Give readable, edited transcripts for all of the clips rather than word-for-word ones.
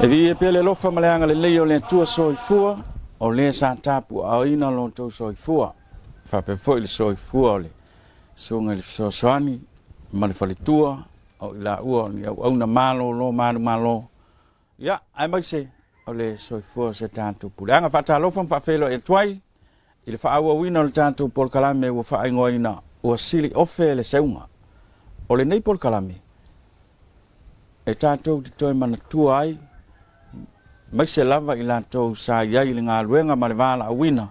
vi pele lo fa malanga le le tua soifua o le sa tapu a ina lo to soifua fa pe foi le soifua le sunga le soani ma le falitua o la ua ni au na malo lo malo ya ai mai se o le soifua se tantu pulanga fa talo fa felo e twai il fa awa wina le tantu por kalame wo fa ingoina o sili ofe le seunga o le nei por kalame e tantu di toi mana tuai mai se lava i lantou sa iai le galuega ma le vala auina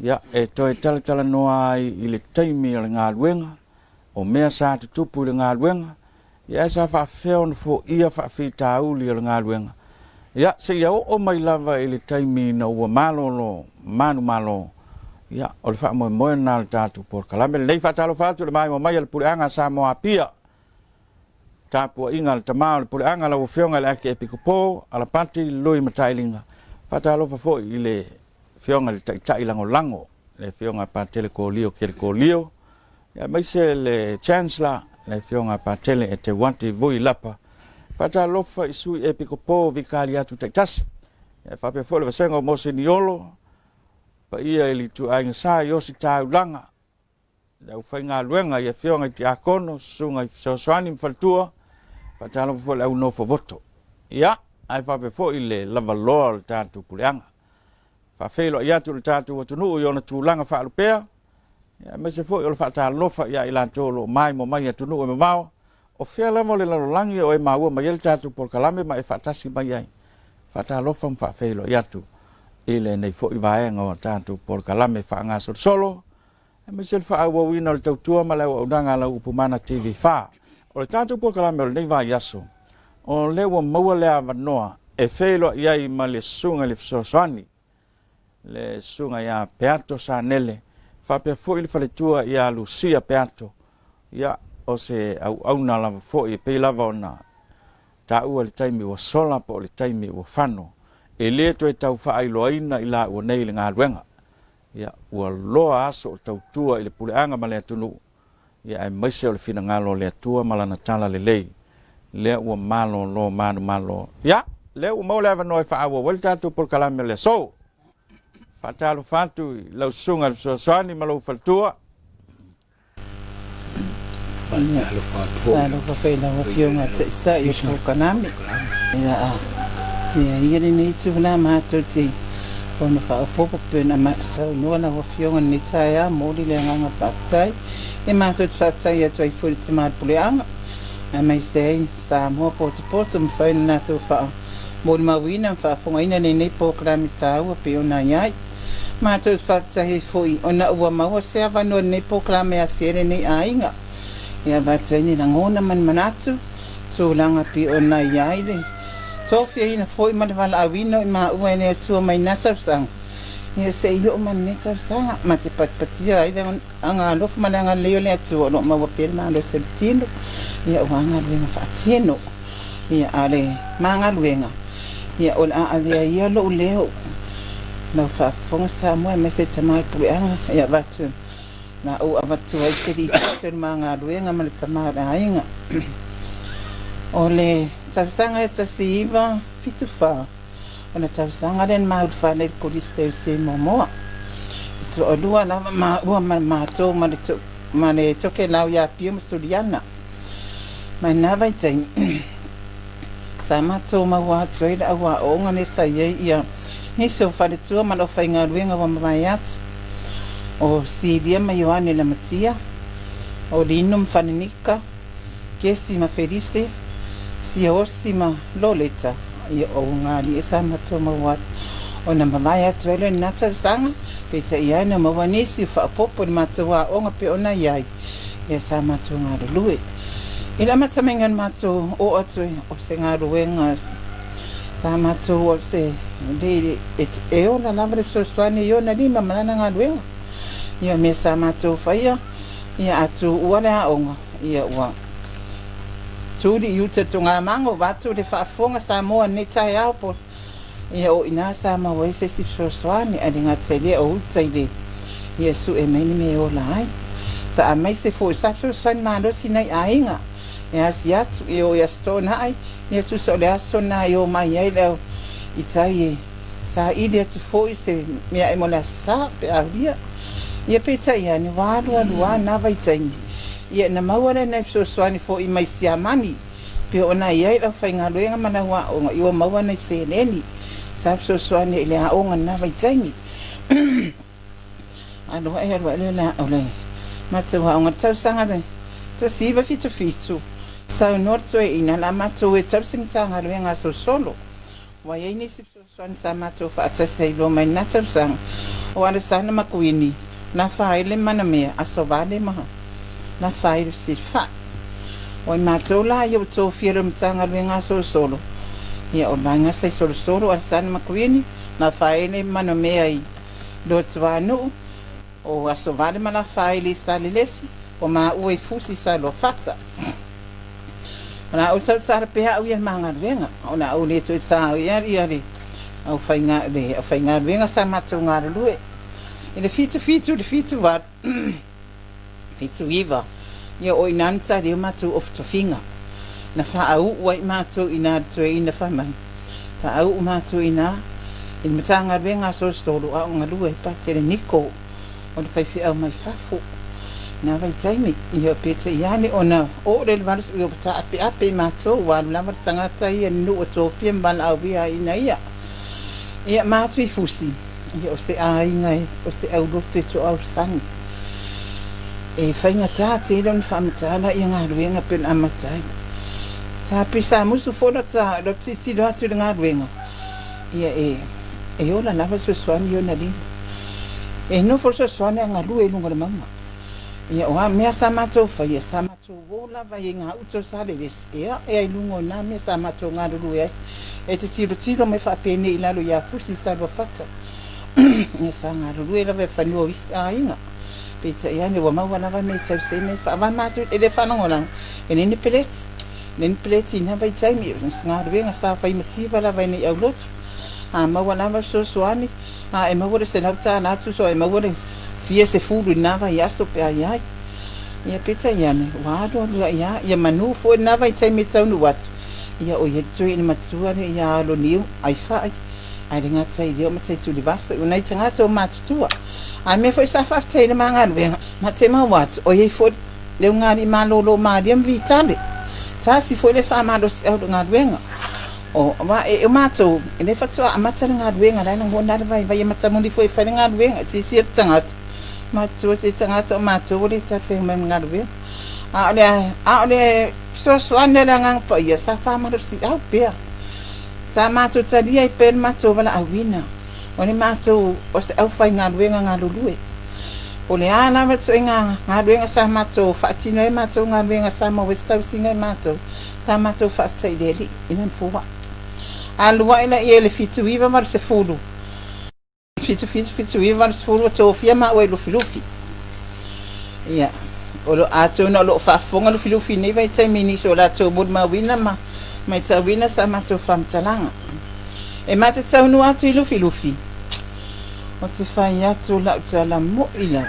ia e toe talatala noa ai i le taimi o le galuega o mea sa tutupu i le galuega ia e sa faafea ona foʻia faafitauli o le galuega ia seʻia oo mai lava i le taimi na ua malolo manumalo ia o le faamoemoe na le tatou polokalame lenei faatalofa atu le maimamai a le puleaga sa mo apia tapuaʻiga le tamā o le puleaga lau feoga le ake e pikopō ala pati lui mataʻiliga faatalofa foʻi i le feoga le taʻitaʻi lagolago le feoga patele kolio kele kolio ia maise le chancellor le feoga patele e te wati vui lapa faatalofa i sui e pikopō vikali atu taʻitasi ia faapea foʻi le vasenga o mosiniolo paia i lituaiga sa i osi taulaga le aufaigaluega ia feoga i tiakono susuga i fesoasoani ma faletua faatalofa foʻi le aunofo voto ia ae faapea foʻi le lavaloa o le tatou puleaga faafei loʻi atu le tatou atunuu i ona tulaga faalupea ia maise foʻi o le faatalofa ia i latou loo mai mo mai atunuu e mamao o fea lava o le lalolagi o e maua mai ai le tatou polokalame ma e faatasi mai ai faatalofa ma faafei loʻi atu i lenei foʻi vaega o tatou polokalame faagasolosolo e maise le faauauina o le tautua ma le auaunaga lau upumana tv5 o le tatou polokalame o lenei vaiaso o le ua maua le avanoa e fei loʻi ai ma le susuga i le fesoasoani le susuga iā peato sanele faapea foʻi le faletua iā lusia peato ia o se auauna lava foʻi e pei lava ona taʻua le taimi ua sola po o le taimi ua fano e lē toe tau faailoaina i la ua nei le galuega ia ua loa aso o tautua i le puleaga ma le atunuu ia e maise o le finagalo o le atua ma lana tala lelei lea ua malolo manumalo ia lea ua mau le avanoa e faauaua le tatou polokalame o le asou faatalofa atu i lau susuga le fesoasoani ma lou faletua Alo faina o fionga sa i polokalame ia lenei tuvuna matou te ona faapopo pena saunoa na ua fioga lenei taeā moli le agaga faapetai e matou te faapetai atu ai foi le tamā le puleaga ae maise ai sa moa potopoto ma faina natou mo le mauina ma faafogaina lenei polokalame tāua pe ona ai ai matou te faapetai ai foʻi ona ua maua se avanoa lenei polokalame afia lenei aiga ia vatuaini lagona manimanatu tulaga pe ona ai ai le tofiaina foʻi ma le valaauina o i maua e le atua mai na tausaga ia seʻi oo ma lenei tausaga ma te patipatia ai le agalofa ma le agalelei o le atua o loo maua pea le malo se le tino ia ua agaluega faatino ia a le magaluega ia o le aalea ia loo leo lau faafofoga sa moa e maise tamā le puleaga ia vatu na o avatu ai te rikito le magaluega ma le tamā le aiga o le tausaga e tasiiva fitufa o le tausaga le maulufa le polisi tausi momoa e toʻalua lava maua ma le matou ma le toke lau iapia ma suliana mai na vaitaimi sa matou maua atu ai le auaʻoga le saiai ia nisi o faletua ma loo faigaluega ua mamai atu o Silia ma Ioane la Matia o Lino ma Fananika Kesi ma Felice Siosi ma Loleta ia o ngali e sa matou maua o na mamai atu ai lona tausaga pe taʻi na maua nisi faapopo le matou aʻoga pe ona iai ia sa matou galulue i le amatamaiga le matou o atu o se galuega sa matou o se le e ona lava le fesoasoani i ona lima ma lana galuega ia me sa matou faia ia atu ua le aʻoga ia ua tuli iu te togamaga o vatu le faafofoga sa moa lenei taeao po ia o inā sa maua ai se fesoasoani a le gatailea o uta i le Iesu e mai ni me ola ai sa a mai se foʻi sa fesoasoani malosi nai aiga ia si atu i o ia stona ai ia tu so le aso na i o mai ai leo i tai sa i le atu foi se mea e mona sa pe a lia ia pe tai ani waru alua na vai tai ia na mauare na so swani fo i mai si amani pe ona ia la fainga luenga mana wa o i o mawana se neni sa so swani ile a onga na vai tai alo e alo le la ole matu wa onga tau sanga de ta si ba fitu fitu sa no tso ina la matu e tau sing sanga luenga so solo wa ye ni si so swani sa matu fa ta sei lo mai na tau sang o ala sana makuini na fa ile mana me aso vale ma na fa ile si fa o matu la yo to fiero mtanga luenga so solo ia o langa sei so solo ala sana makuini na fa ile mana me ai do tswanu o aso vale mana faili sali lesi o ma ue fusi sa lo fata ona o tau tsara pe ha uia manga venga ona o le to tsa ia ri au fainga venga sa matu ngara lue ile fitu va fitu iva ia o inanta de matu of to finga na fa au wai matu ina to ina fa man fa au matu ina in matanga venga so stolo a ngalue pa tere niko o le fai au mai fafu na vai taimi ia pete iani ona o le valis o ta ape mato wa la mar sanga tai no o to fiem ban au via ina ia matui fusi ia o se ai ngai o se au dote to au sang e fai nga ta te don famtala ia nga ruenga pen amatai sa pisa musu fona ta lo titi do atu nga ruenga ia e ola lava so swani yo na din e no forse suane nga lue lungo le mama ia o me samato fa ia samato vola vai nga uto sale des ia e lungo na me samato nga lue e te tiro me fa pene ila lo ia fusi sa lo fata ia sanga lue la ve fa no isa inga pizza ia ne wa ma wala va me tsa se ne fa va mato e le fa no ngona e ne plate ina vai tsai mi nga lue nga sa fa i mati va la vai ne au lot a ma wala va so suani a e mawore se nauta na tu so e mawore fie se fulu na va ya so pe ai ia pizza iane wa do ia manu fo na va tsai mi tsau nu wat ia o ye tu ni matua ne ia lo ni ai fa ai ringa tsai dio ma tsai tu li vasa una tanga to matua a me foi sa fa tsai na manga venga ma tsai ma wat o ye fo le nga ni ma lo ma diam vitale sa si fo le fa ma do se nga venga o ma e mato e le fatso a matala nga duenga la ngo na vai matamundi foi fa nga duenga ti si tangat mato ti tangat o mato o le ta fe nga duenga a le so ane la nga pa ia sa fa ma si au pe sa mato tsadia i pen mato wala awina o le mato o se au fa nga duenga nga lulue o le ana mato nga duenga sa mato fa tino e mato nga duenga sa mo westa singa mato sa mato fa tsai deli ina fuwa alua ina ia le fitu iwa mar se fulu fitu iwa mar se fulu to fia ma o lufi ia o lo ato na lo fa fonga lufi nei vai tai mini so la to bud ma wina ma mai ta wina sa ma to fam talanga e ma te tau nu atu lufi o te fai atu la utala mo ila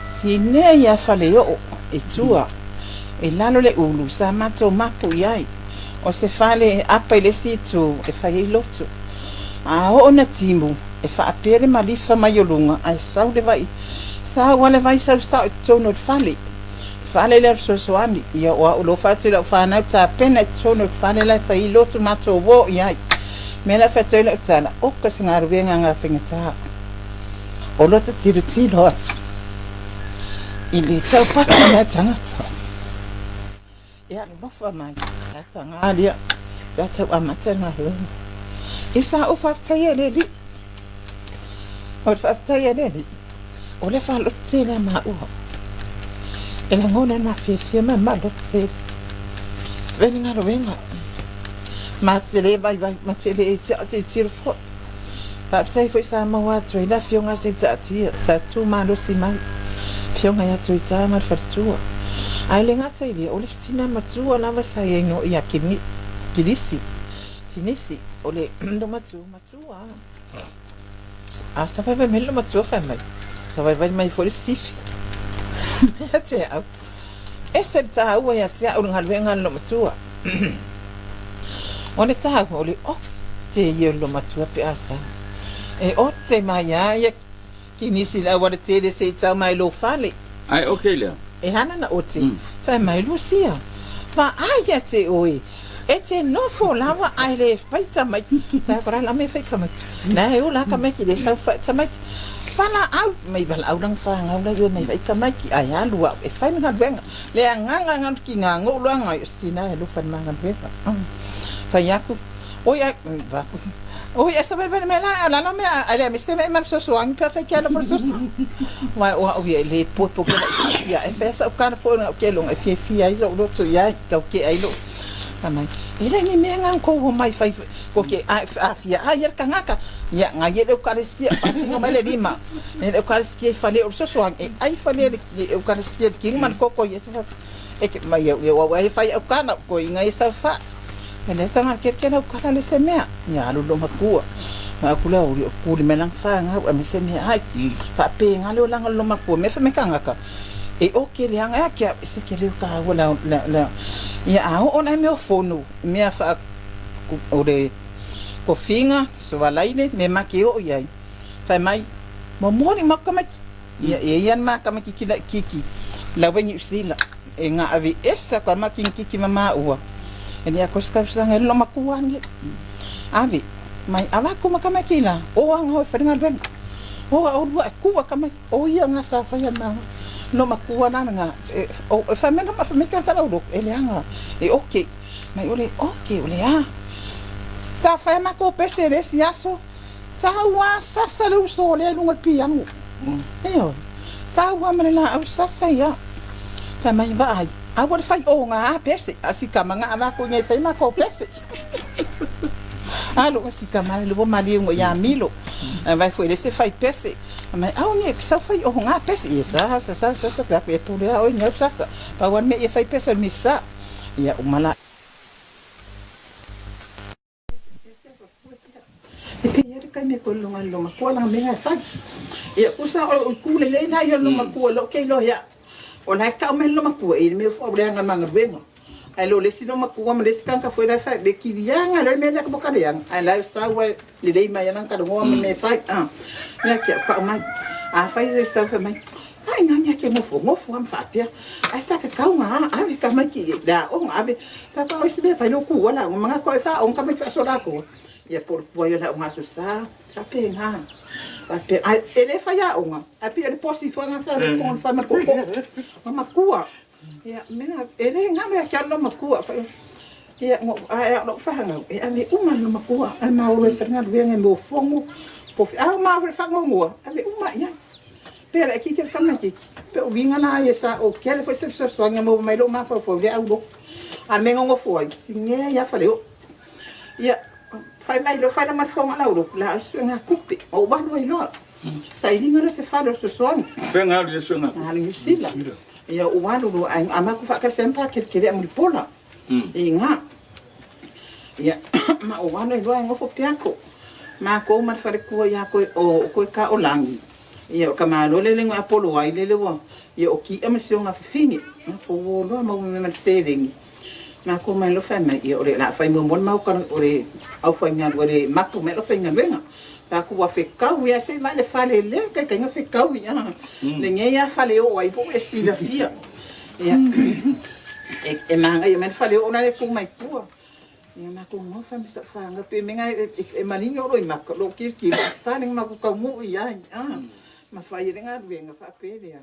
si ne ia fale o e tua e lalo le ulu sa ma to mapu iai o se fale apa ile situ e fai lotu a ona timu e fa apere malifa mayolunga ai sau le vai sa wale vai sau sta tono fale le soani ia o lo fati la fa na ta pena tono fale la fai lotu mato wo ia me la fati la tsana o ka singa ruenga nga fingata o lo te tiro hot ili tau pata na tangata ia no fa mai ta ngalia ta ta amatanga ho isa o fa tsayeleli o le fa lo tsela ma o e la ngona na fe ma lo tsela venga lo venga ma tsele vai ma tsele ti tiro fo pa sai foi sa ma wa tsoi la fionga se tati sa tu ma lo si mai fionga ya tsoi ta ma fa tsua ai le ngata ile o le stina matua lava sai no ia kinisi tinisi o le ndo matua a sta vai mello matua fa mai sa vai mai fuori sifi te se ta ua ya tia o ngaluenga lo matua. O le ta o le o te ia lo matua pe asa. E o te mai ia ki nisi la wa te le se tau mai lo fale. Ai okay le. E hana na o te. Fa mai Lucia. Pa aia te oi. E te nofo lava ai le faita mai. Pa kora la me faita mai. Na e o la ka mai ki le sa faita mai. Pala au mai bala au lang fa ngau la yo mai faita mai ki ai alu e fa na benga. Le nganga ki ngango lo nga stina e lu fa manga benga. Fa yaku o ya va. O ya sabe ben mela la no me ale me se me mal so so ang perfect ya lo por so. Wa o ya le po ya e fa sa ka fo ke long e fi ai zo lo to ya ka ke ai lo. Amai ele ni me ngang ko mai fai ko ke a fia ayer kangaka ya ngai le eukaristia fasinga mai le lima le eukaristia fale o so e ai fale le eukaristia king man ko yesu e ke mai eu wa fai o kana ko ngai sa fa ele sanga ke na kana le semea ya lo makua ma kula o ku le melang fa nga a mi semea ai fa pe nga le lang lo makua me fa me kangaka e o ke le anga ke se ke le ka wala la ya au ona me o fono me fa o de ko finga so valaile me maki o ia fa mai mo moni makama ya yan makama kiki la venyu sila e nga avi esa kwa maki kiki mama ua eni akoska sanga lo makuange avi mai avako makama kila o anga o feringa ben o dua ku kama o ia nga sa fa yana no makuana nga o fa mena ma fa me ka tala o ele anga e okay mai ole okay ole sa fa ma ko pese le siaso sa wa sa sa le uso le lunga piango eo sa wa me la sa sa ya fa mai va ai a wa fa o nga pese asi kama nga va ko ngai fa ma ko pese alo si kama le bo mali ngo ya milo vai foi le se fa pese mai au ni sa fa o nga pese sa ka pe pure o nya sa pa wa me e fa pese mi sa ya umala kai me ko longa loma ko la me fa e ko sa o ku le na yo loma ko lo ke lo ya o la ka me loma ko e me fo bre nga manga benga ai lo le si loma ko me le skan ka foi da fa de ki yang lo me la ko ka yang ai la sa wa le dei mai nan ka ngo me fa ya ke ka ma a fa ze sa fa mai ai na nya ke mo fo am fa pia ai sa ka ka nga a vi ka ma ki da o nga vi ka pa o si be fa lo ku wala nga ko fa on ka me fa so la ko ia por poio la unha susa ape nga ape ele fa ya unha ape ele posi fa nga fa con fa ma ko ma kua ia mena ele nga me ka no ma kua ia ngo ai no fa nga e ame uma no ma kua ai ma o le fa nga bien en mo fongo po a ma fa ngo ame uma ia pera ki ke kana ki pe o vinga na esa o que ele foi se so nga mo mai lo ma fa fo le au a me ngo foi singe ya fa leo ia fai mai lo fai na marfonga la uro la suenga kupe o ba no ilo sai dinga se fa lo so son Venga le sunga. ali sila ia o wanu lo ama ku fa ka sempa ke am pola e nga ia ma o wanu lo ngo fo piako ma ko ma fa ku ya ko o ko ka o langi ia ka ma lo le ngo apolo ai le wo ia o ki am se nga fini ko lo ma me saving ma ko mai lo fa mai o le la fa mo mon ma ko o le au fa nya o le ma ko me lo fa nya venga pa ku wa fe ka wi ase ma le fa le ka nga fe ka wi le nya ya fa le o ai po e si la fia ya e ma nga me fa le o na le ku mai pu ya ma ko mo fa me sa fa nga pe me nga e malinho ro ma ko lo ki fa le ma ko ka mu ya ma fa ye nga venga fa pe le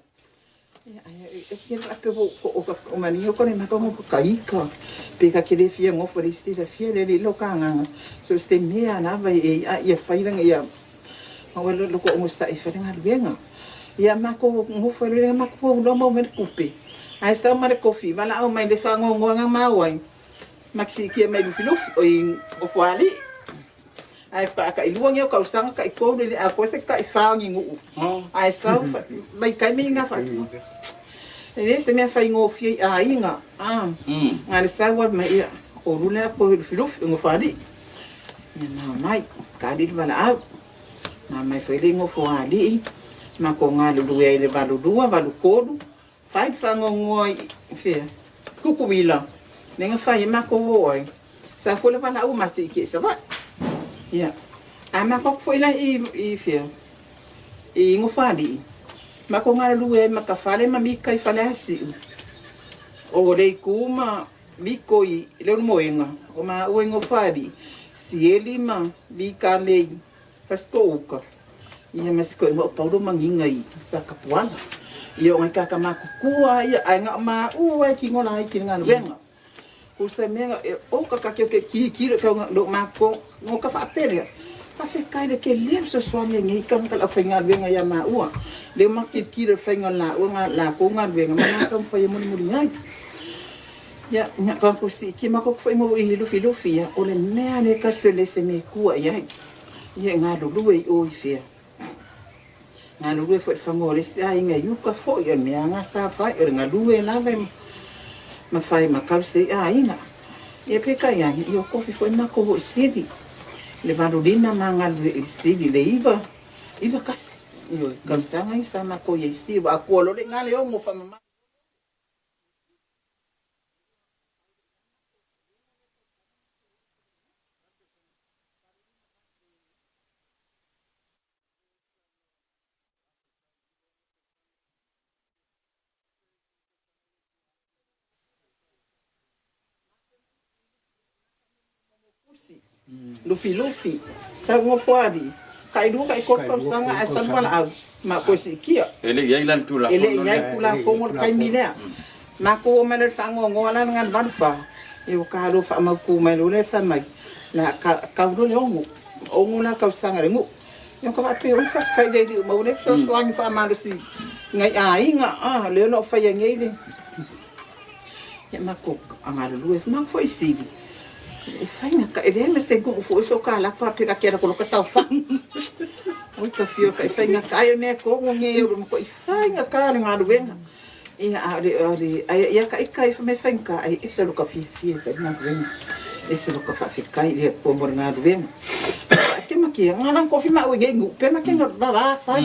e ke ape o maninho ko ne mako ko kaika pe ka ke le fia ngo for isi la fia le lo kanga so se mea na vai e fa ira ia o lo ko mo sta e fa nga venga ia mako ngo for le mako lo mo me kupe ai sta ma le kofi bala o mai le fa ngo nga ma wai maxi ki me lu filu o fuali ai pa ka iluang yo ka usanga ka iko le a ko se ka fa ngi ngu ai sa mai kai mi nga fa ele se me fa ngo fi a inga ngale sa wa mai o rule ko filu ngo fali na mai ka di bala na mai fa le ngo fuali ma ko nga lu le balu dua balu kodu fai whangongoi whia. Kuku wila. Nenga whai mako woi. Sa fule wala u masi ki sa vai. Ia. A mako fwila i whia. I ngofali. Mako ngara lue maka whale ma mika I whale hasi. O rei kuma miko I leo moenga. O ma ue ngofali. Sieli ma mika lei. Pasko uka. Ia masiko I mo paulo manginga I. Sa kapuana. Ia o ngai kaka makukua. Ia ai ngā ma ue ki ngona ai ki ngana venga. Kusa menga o kaka ke ki ke lo mako. Ngo ka whapere. Pa kai de ke lem so swami ngai kam kala whainga venga ia ma ua. Le makit ki whainga la ua la ko ngā venga. Mana kam whai muni muri ngai. Ya, nga kan ko si ki mako foi mo I lufi ya o le mea ne ka se le se me kua ya. Ia ngā lulu I o I fia. Ngā lulu foi fango le sa inga yuka foi ya mea ngā sa fai ngā lulu la ve ma fai ma ka se a inga. Ia pe ka ya I o kofi foi mako o sidi. Le valurina ma ngā sidi le iva kas. Io ka sanga I sa mako ye si ba ko lo le ngā le o mo fa ma lufi sa ngo fuadi kai du kai kot kom sanga asal wala au ma ko si kia ele yai lan tu la ele yai kula fongo kai mile ma ko mele fango ngola ngan banfa e o ka do fa ma ku mele le fa mai la ka do le ongu la ka sanga le ngu yo ka ba pe o fa kai de di mo le so so an fa ma do si ngai a inga le no fa ye ngai de ya ma ko anga lu ma foi si e fainga ka ele me se go fo so ka la pa pe ka kera ko ka sa fa o ta fio ka fainga ka e me ko nge yo mo ko fainga ka nga do venga e ya ka ka fa me fainga ai e se lo ka fi ka na venga e se lo ka fa fi ka ile ko mo nga do venga ke ma ke nga lang ko fi ma o nge ngu pe ma ke nga ba fa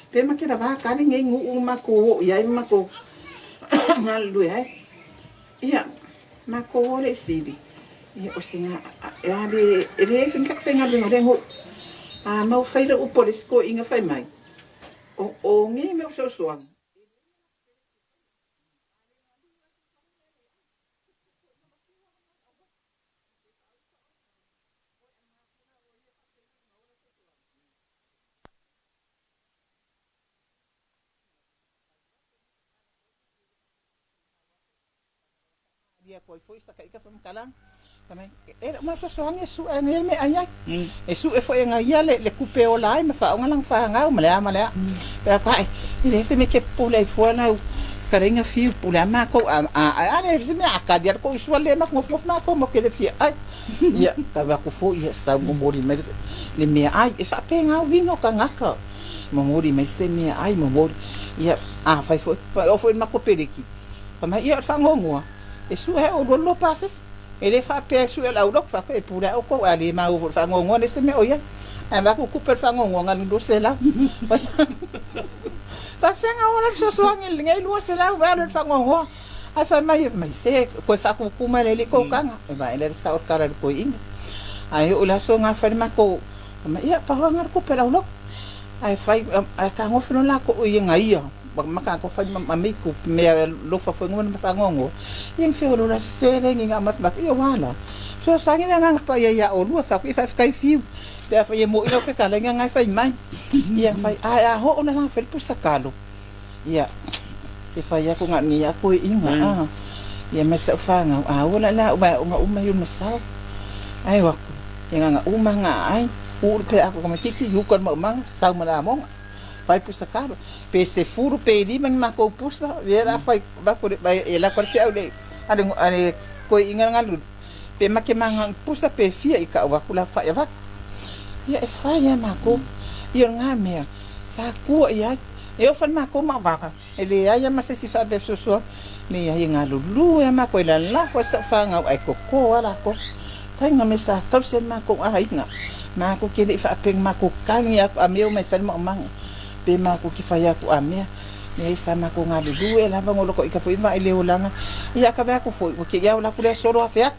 pe ma ke da ba ka nge ngu ma ko ya ma ko nga lu ya ma ko le sibi ia o singa ia le finga finga le rengo mau faira o polisko inga fai mai o ngi me so soang dia koi foi sa kai ka fam kalang também era uma pessoa que isso é nele me anha isso foi nga ia le coupe o lai me fa nga lang fa nga malha é pai ele se me que pula e foi na carinha fio pula ma ko ele se me acadia com isso le ma com ma como que ele fia ai ia tava com foi essa mori me le me ai e fa pe nga vinho kangaka mori me se me ai mori ia foi ma ko periki mas ia fa ngongo isso é o rolo passes ele fa pe su la udok fa pe pura o ko ali ma o fa ngongo ne se me oya ai ba ku per fa ngongo ngan do se la fa senga ona so so ngil ngai lu se la ba do fa ngongo ai fa mai se ko fa ku ma le ko kanga ba ele sa o cara ko ing ai o la so nga fa ma ko ma ia pa ngar ku per udok ai fa ai ka ngo fino la ko i ngai maka ko fa mami ku me lo fa foi ngon pa ngongo yen fe lo la sere ngi amat bak yo wala so sangi ngang pa ya o lu fa ku fa kai fiu pe fa ye mo ino pe kala ngai fa mai ya fa ho ona lang fel pu sakalo ya te fa ya ko ngani ya ko inga ya me sa fa nga wala la ba nga yun masa ai wa nga nga ai u pe ako ko matiki yu kon mo mang sa mana mo vai pu sakalo pe se furu pe di man mako pusa era vai ba ko ela ko fi ale ale ko inga ngalu pe make mang pusa pe fia ika wa kula fa ya va ya e fa ya mako yo ngame sa ku ya eu fa mako ma va ele ya ma se si fa be so ni ya ngalu lu ya mako ela la fo sa fa nga ai ko wala ko fa nga me sa kap sen mako ai nga mako ke le fa pe mako kan ya ameu me fa mang pe ma ko ki fa ya ku amea ne sama ko nga lu e la ngolo ko ika foi mai le olanga ia ka ba ko foi o ke ia la kule soro afia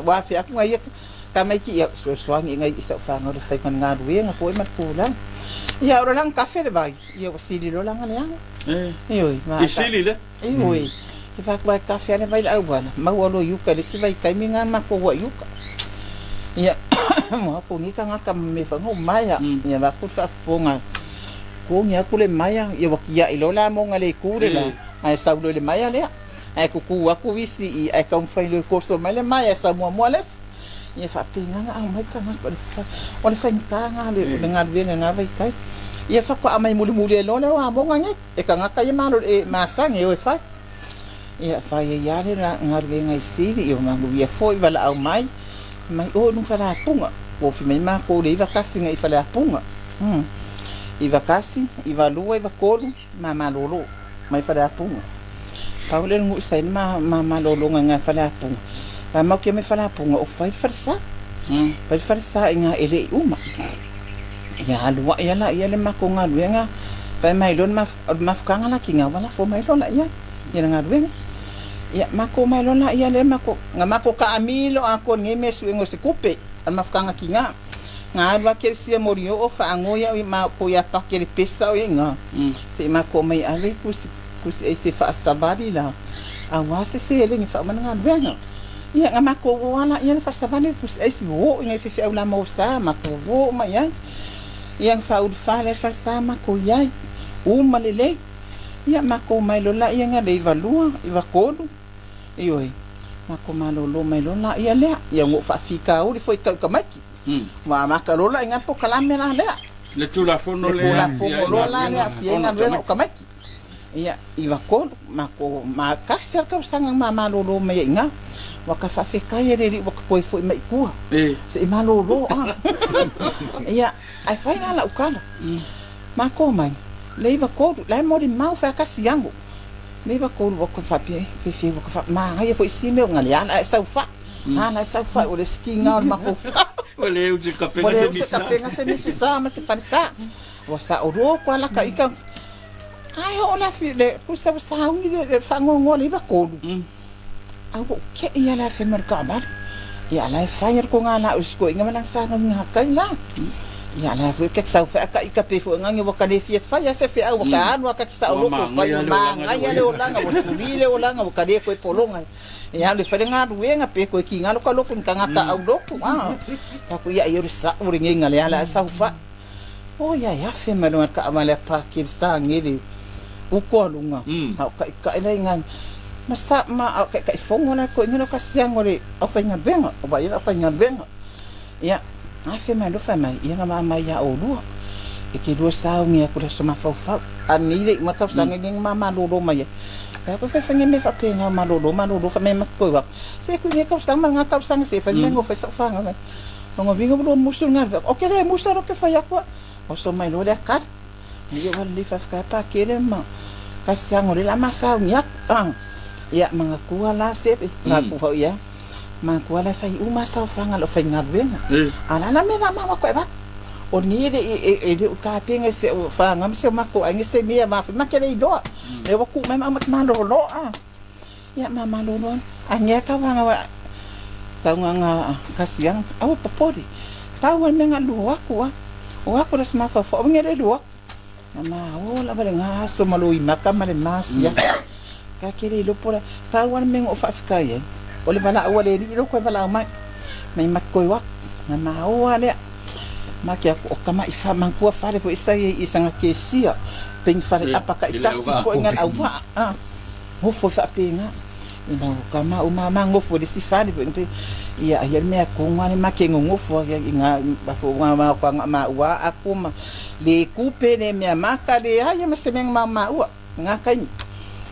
wa afia ko ia ka mai ki so soangi ngai isa fa ngoro fai kan nga lu nga foi mat pulang ia ora lang kafe le bai ia wasili lo lang nga oi ma isili le oi ke fa ba kafe le bai au bana ma wo lo yuka le si bai kai minga ma ko wa yuka ia mo ko ni ka nga ka me fa ngo mai ia ba ku fa ponga ko ngia kule maya ia wakia ilola mo ngale kure la ai saulo le maya le ai ku aku wisi ai ka umfai le kosto male maya sa mo moles ia fa pinga nga mai ka nga ole fa nga le ngar venga nga vai kai ia fa ko amai muli lo le wa mo nga e ka nga ka ia malo e masang e fa ia fa ia le ngar venga isivi io mangu ia foi vala au mai o nu fa la punga o fi mai ma ko le va kasi nga i fa la punga iva kasi, iva lua, iva kolu, mama lolo, mai fale apunga. Paule ngu sai mama lolo nga fale apunga. Pa mau ke me fale apunga o fai farsa. Fai farsa nga ele uma. Ya lua ya la ya le makonga luenga. Fai mai lon mafkanga la kinga wala fo mai lola ya. Ya nga luenga. Ya mako mai lola ya le mako nga mako ka amilo ako ngeme suengo se kupe. Al mafkanga kinga. Nga lua ke sia morio o fa ngoya ma ko ya pa ke pesa o nga se ma ko mai ale kus se fa sabari la awase se ele ni fa mana nga bena ya nga ma ko wala ya fa sabari kus se wo nga fe la mo sa ma ko wo ma ya yang fa ud fa le fa sa ma ko ya malele ya ma ko mai lo la ya nga de valua iva kodu ioi ma ko malo lo mai lo la ya le ya ngo fa fika o foi ka maki wa makalola ingat po kalame na le tula fono le la ne fienga no kamaki ia iwa ko mako makasar ka sanga mama lolo me inga wa ka fa feka yere wa ko foi mai ku se malolo ia ai fai na la ukala mako mai le iwa ko le mo di mau fa kasi yangu le iwa ko wa ko fa pe fe wa ko fa ma ia foi sime ngali ana sa fa ana sa fa o le skinga mako Oleh uji kapenga se misa masih farisa wasa oro ko ala ka ika ai ola file ku sa saungi le fango ngoli ba ko au ke ia la fe merkabar ia la fire ko ngala usko inga mana fa ngam hakai la ia la fe ke sa fa ka ika pe fo ngangi wa ka le fi fa ya se fe au ka anu ka sa oro ko fa ma ya le olanga wa vile olanga wa ka le ko polonga ya le fere nga ruenga pe ko ki ngalo ka loko ngata au doku pa ku ya yur sa uringe ngale ala sa fa o ya fe mano ka amale pa ki sa ngiri u ko lunga ka ila ngan masa ma ka fongo na ko ngino ka siang ore o fa nga benga o ba ira fa nga benga ya fe mano fa mai ya mama ya o lu e ki do sa ngi ko so ma fa ani le ma ka sa ngi mama do mai ko fa fa me fa penga malolo fa me makoi wa se ku ni ka sang nga ka sang se fa mengo fa sa fa nga ngo bingo do musul nga o ke le musul o ke fa ya ko o so mai lo le kat ni yo li fa ka pa ke le ma ka sang o le la masa nyak ya mga kuwa la se na ku fa ya ma kuwa la fa u masa fa nga lo fa nga benga ala na me na ma ko ba o ni e ka pinga se fa ngam se mako ai se mia ma fa makele do e wa ku mai ma malolo ya ma malolo anya ka wa nga sa nga kasiang au popori pa wa me nga lu wa ku ras ma fa fo ngere lu ma o la ba nga so maloi maka male mas ya ka kere lo pora pa wa me ngo fa fika ye o le bala wa le ri ko bala mai makoi wa ma o ale makia ko kama ifa mangkua fare ko isa isanga kesia peng fare apaka ikasi ko ngan awa ho fo fa penga ina kama umama ngofo de sifane pe ia ia me ko ngani make ngofo ya inga ba fo mama ko ma wa aku ma le kupe ne me maka de ya me semeng mama wa ngakai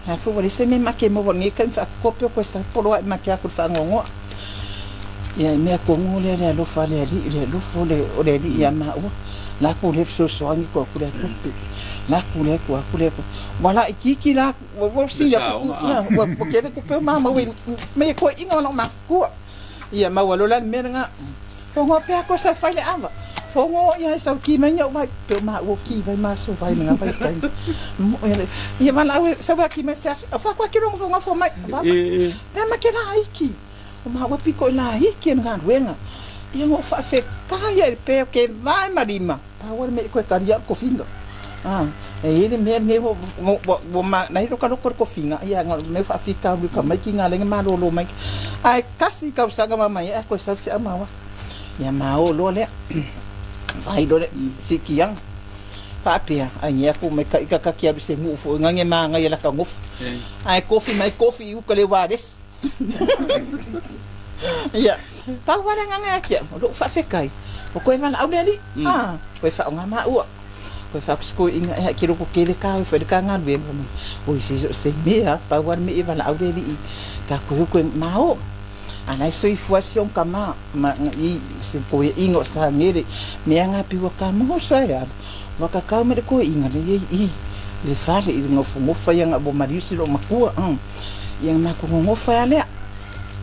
ha fo de semeng make mo ngi kan fa kopio ko sa polo makia ko fa ngongo ya me ko ngole le lo fa le lo fo le o le ya ma o la ko le so so ngi ko le kupe la ko wala ikiki la wo si ya ko wo ke le kupe mama we me ko inga no ma ko ya ma walo la me nga ko ngo pe ko sa fa le ava Fongo ia sa ki mai nyau vai pe ma o ki vai ma so vai nga vai kai. Ia mala sa va ki mai sa fa kwa ki ro ngo fo mai. E ma ke na iki. O ma wa piko la iki nga wenga. Ia ngo fa fe kaya pe ke vai marima. Pa wa me ko karia ko finga. Ele me wo ma na ro ka ko finga. Ia ngo me fa fika ru ka mai ki nga le ma lo mai. Ai kasi ka sa ga mama ia ko sa fi ama wa. Ia ma o lo le. Vai do si kiang pa pia ai aku me ka kia se ngu fo ngange ma ngai la ka nguf ai coffee u kale wades ya pa wala ngange kia lo fa fe kai o ko van au deli ko fa nga ma u ko fa sko inga ki ro ko kele ka fa de ka ngal be mo o se me pa war me van au deli ka ko ma o anai soi fuasion kama ma I se ko ingo sa ngere me anga piwa kama so ya waka ka me ko inga le le fale I ngo fa yang abo marisi lo makua yang na ko ngo fa le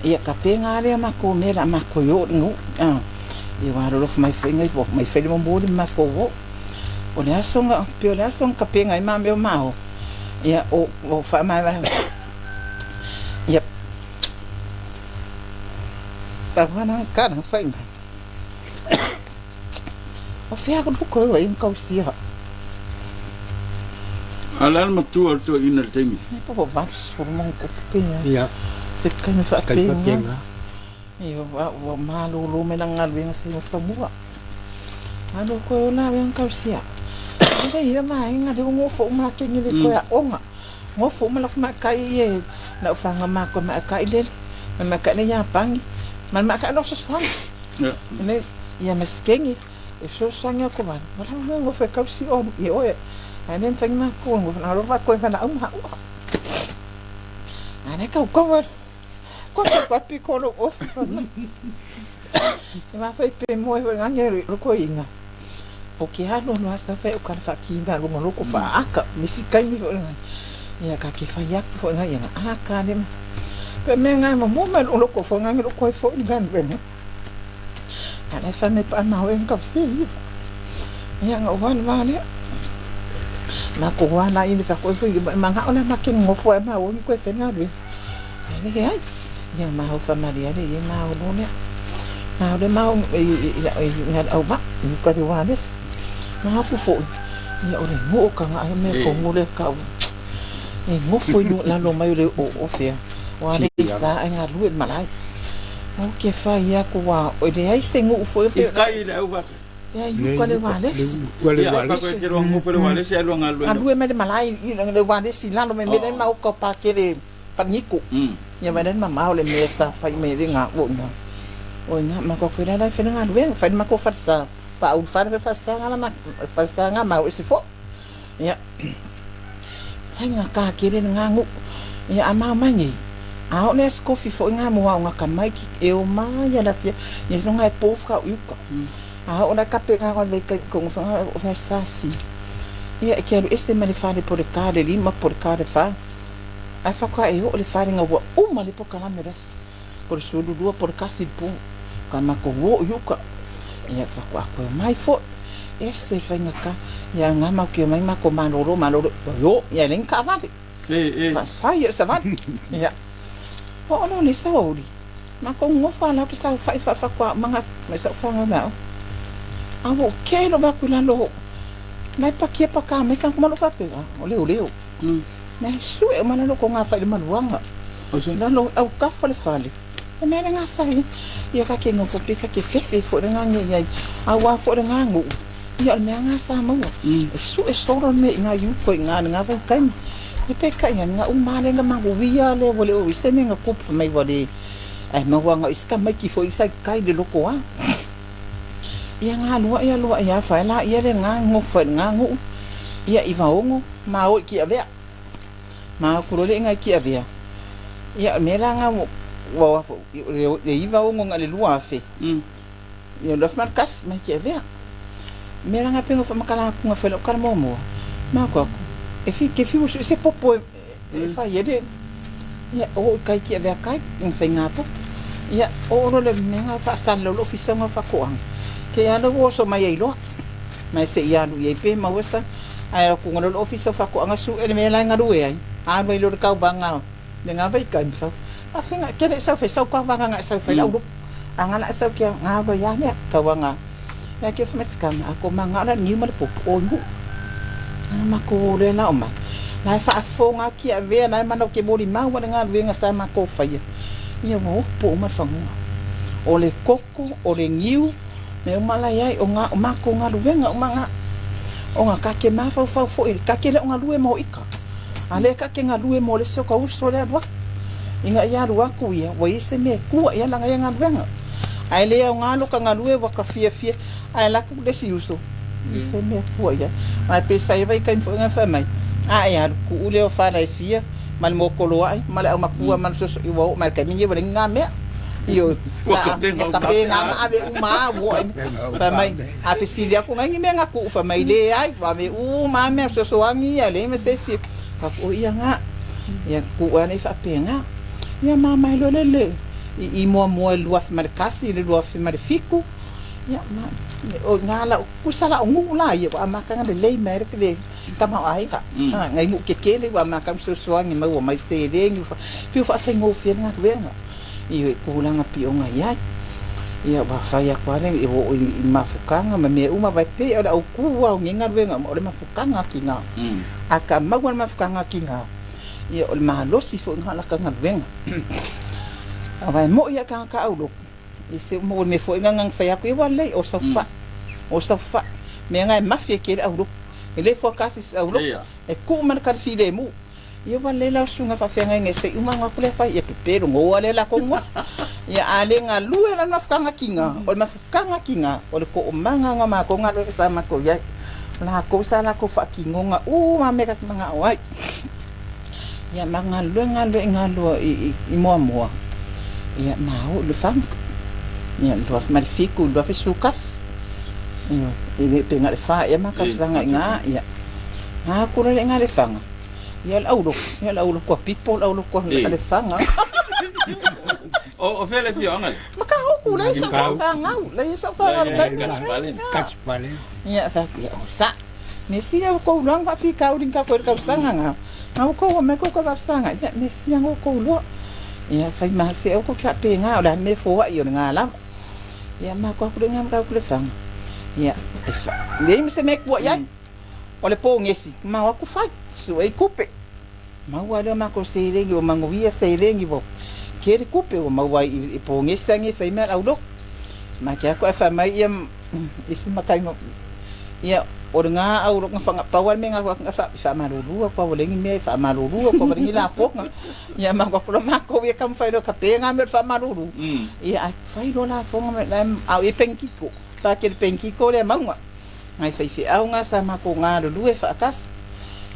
ia ka penga le ma ko me la ma ko yo ngo e wa ro mai fa ngai po mai fa mo mo ma ko wo o le asonga pe le asonga ka penga I ma me ma o ia o fa ma ia Tawana kana fainga. O fia ko ko in kausia. Alan matua to ina temi. Po va formon ko pe. Ya. Se kan fa pe. Yo wa malu lu menang ngal bing se mo tabua. Ano ko na yang kausia. Ida ira mai nga de ngo fo ma ke ni ko ya onga. Ngo fo ma lak ma kai ye. Na fa nga ma ko ma kai le. Ma ka le ya pangi. Man maka no so swang. Ja. Ne ya meskengi. E so swang ko man. Wala mo fe kausi o I o. Ane feng na ko ngo na ro va ko fa na ha. Ane ka ko wa. Ko ko pi ko ro o. E ma fe pe mo e ngange ro ko inga. Porque ha no asa fe o kan fa ki na ro mo ko fa aka misi kai mi fo na. Ya ka ki fa ya fo na ya na aka ne. Pe me ngai mo me lo ko fo ngai lo ko fo ngan ben. Ana fa me pa na wen ka si. Ya nga wan ma le. Na ko wa na ini ta ko fo ma nga ona ma ke ngo fo ma o ni ko fe na le. Ani ke ai. Ya ma ho fa Maria le ye ma o no le. Ma o ma nga au ba ni ko ri wa des. Ma fu fo. Ya o le mo ka nga me ko mo le ka. E ngo fo no la lo mai le o fe. Wale isa nga luet malai. O ke fa ia ko wa o le ai se ngu fo pe. Kai le u ba. Ya yu ko le wales. Wale Ya pa ko ke ro ngu fo le wale se lo ngal. Alu me de malai I le wales si la lo me den ma o ko pa ke le paniku. Ya me den ma le me sa fa me de nga o na. O na ma ko fera la fera nga lu fa ma ko fa sa pa u fa sa nga ma fa sa nga ma o si fo. Ya. Fa nga ka ke le nga ngu. Ya ama mangi. A o nes kofi fo nga mo nga kamai ki e o ma ya la fia ni no ngai po ka uka a o na ka pe nga le ka ko fa sa si ia ke lo este mali fa de por ka de lima por ka de fa a fa ka e o le fa nga wa o ma le po kala me res por su du por ka si pu ka ma ko wo uka ia fa ko mai fo este fa nga ka ya nga ma ke mai ma ko ma lo yo ya len ka va fa ya sa va ya o no le sauri ma ko ngo fa la sa fa kwa manga me sa fa nga a wo ke lo ba ku la lo na pa ke pa ka me kan ko ma lo fa pe o le na su e ma lo ko nga fa le maluanga o so na lo au ka fa le fale e me nga sa ia ka ke ngo fo pe ka ke fe fo nga ngai a wa fo nga ngo ia me nga sa mo su e so ro me nga yu ko nga fa kan e pe ka nga umale nga manguia le vole o se me nga kup mai vole ai ma wanga iska mai ki fo isa kai de loko wa ia nga lua ia fa la ia le nga ngo fa nga ngo ia iva ongo ma o ki ave ma ku le nga ki ave ia me la nga wa le iva ongo nga le lua fe ia lo fa kas mai ki ave me la nga pengo fa makala ku nga fa lo kar momo ma ko e fi ke fi se popo e fa yede ya o kai ki ave kai en fenga po ya o ro le menga fa san lo fi sanga fa ko ang ke ana wo so mai lo mai se ia lu ye pe ma wesa ai ko ngol office fa ko anga su ele me la nga ruwe ai a mai lo ka banga le nga vai ka fa a finga ke le sa fa sa ko banga nga sa fa la u anga la sa ke nga ba ya ne ka wanga ya ke fa meskan ako manga na ni ma po o ngu ma ko le na ma na fa fo nga ki a ve na ma no ke mo di ma wa nga ve nga sa ma ko fa ya ia mo po ma fa nga o le koko o le ngiu me mala yai o nga o mako nga luenga o manga o nga kake mafa fa fo e kake le nga lue mo ika ale kake nga lue mo le so ka uso le wa inga ya ru aku ia wa ise me ku ia langa nga luenga ai le nga lo ka nga lue wa ka fie ai la ku le si uso ise me ku ia ai pe sai vai kai fo nga fa mai ai ya ku ule o fa lai fie mal mo kolo ai mal o makua mal so i wo mal ka minye wa nga me yo sa tapi nga ave uma wo fa mai a fisilia ku ngi me nga ku fa mai le ai va me uma me so angi ale me se si ka ku ia nga ya ku ani fa penga ya mama lo le i mo lo fa mar kasi le lo fa mar fiku ya ma o nga la ku sala ngu la ye wa ma ka nga le mer ke le kama ai ka ngai ngu ke le wa ma kam so angi ma wo mai se le ngi fa pi fa se ngo fi nga wenga i kulanga pi o nga ia ba fa ya kware i wo i mafukanga ma me uma vai pe o ku wa nginga wenga o le mafukanga kinga aka magwa mafukanga kinga ia o le malo si fo nga la ka nga wenga ava mo ia ka aulo i se mo me fo nga fa ya ku wa le o safa me nga mafia ke aulo ele fo kasi aulo e ku man ka fi le mu ia wa le la sunga fa fenga ngese uma nga kule fa ia pepero ngo wale la ko ngo ia ale nga lue la mafukanga kinga o mafukanga kinga o le ko manga nga ma ko nga le sa ma ko ya la ko sa la ko fa kingo nga ma me ka nga wai ia manga lue nga i mo ia mau le fam ia lo fa marifiku lo fa sukas ia ele penga le fa ia ma ka sanga nga ia ha ko le nga le fanga ia la ulo ko people la ulo ko le fanga o fele fionga maka ho la sa fanga la sa fanga kaspalen ia fa ia sa nesi ko ulang fa fi ka uling ka ko sanga nga ko me ko sanga ia nesi ngo ko ulo ia fa ma se ko ka pe nga la me fo wa yo nga la ia ma ko nga ka ko le fanga ia le mi se me ko ya ole po ngesi ma wa ku fa so e kupe mau ada ma ko se lengi o mango via se lengi bo kere kupe o mau i po ngesangi fa ime au do ma kia ko fa mai isi makai mo ia o nga au nga fa pa wal me nga fa maruru ko lengi me fa maruru ko ringi la po ia ma ko ma ko ia kam fa do ka pe nga me fa maruru ia fa do la fo me la au e penkiko fa ke penkiko le mangwa ngai fa fi au nga sa ma ko nga do lu e fa kas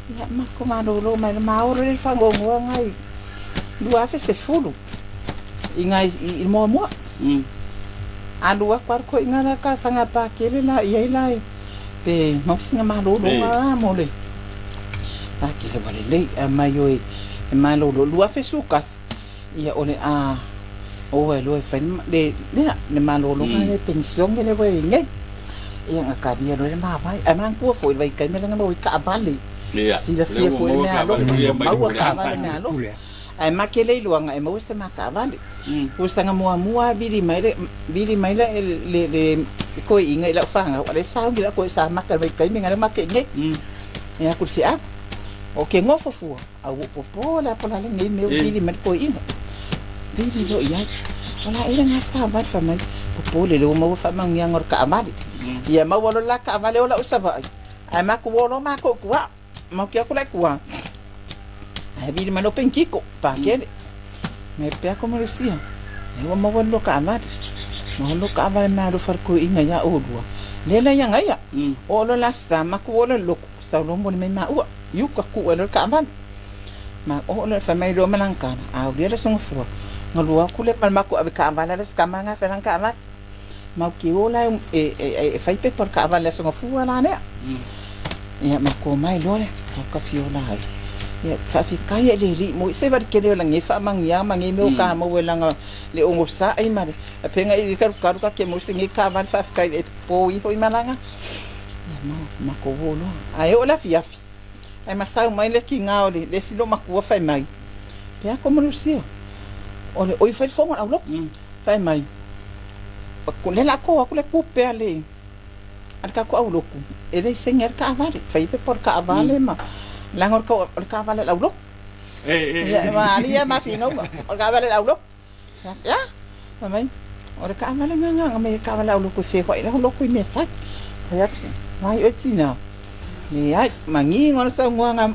ia ma ko ma do lo mai ma o le fa ngo ngai dua fe se fulu ingai i mo alu kwar ko inga ka sanga pa kele la ia ila pe mo singa ma lo nga mo le ta kele vale le ma yo e ma lo lu fe sukas ia ole o lo e fa le ma lo nga le pension le we ngai ia ka dia lo ma vai man ko foi vai kai me nga mo ka vale si la fia foi me alo mau ka vale me alo ai makele luanga e mo se makavale o sanga mua bili mai le ko inga ila fanga ole sa ngi la ko sa makal vai kai me ngale makenge ya ku sia o ke ngofo fu au popo la pola le me bili mai ko inga bili lo ya wala ila nga sa ba fa mai popo le lo mo fa mang yang or ka amali ya ma wala la ka amali ola usaba ai ma ko wolo ma ko kwa ma kia ko la kwa ai bili mano penkiko pa kele me pe como decía eu mo lo ka amar mo lo ka amar na do farko inga ya odua lela yang aya o lo la sama ko lo sa lo mo me ma u yu ka ku lo ka amar ma o lo fa mai do malangkana a o dia song fu ngalo ku le palma ku abi ka amar la skama nga fa ka amar ma ki o la e fai pe por ka amar la song fu la ne ya ma ko mai lo le ka fiola ai ia whawhikai le ri mo se var kere la ngefa mangia mangi me o ka mo welanga le ongo sa ai mare a penga i karu ka ke mo se nge ka van whawhikai e po i hoi malanga ia ma ko wolo ai o la fiafi ai masau mai le ki ngao le silo makua whai mai pea ko mo sio o le oi whai fonga au lok whai mai ko le la ko le kupe ale ka ko au loku e le senger ka avale whai pe por ka avale ma langor ko ka vale la ulok ya ma dia ma fingo ka vale la ulok ya mamai ora ka vale nga me ka vale la ulok se ko ira ulok me fat ya mai otina ni ai mangi ngor sa nga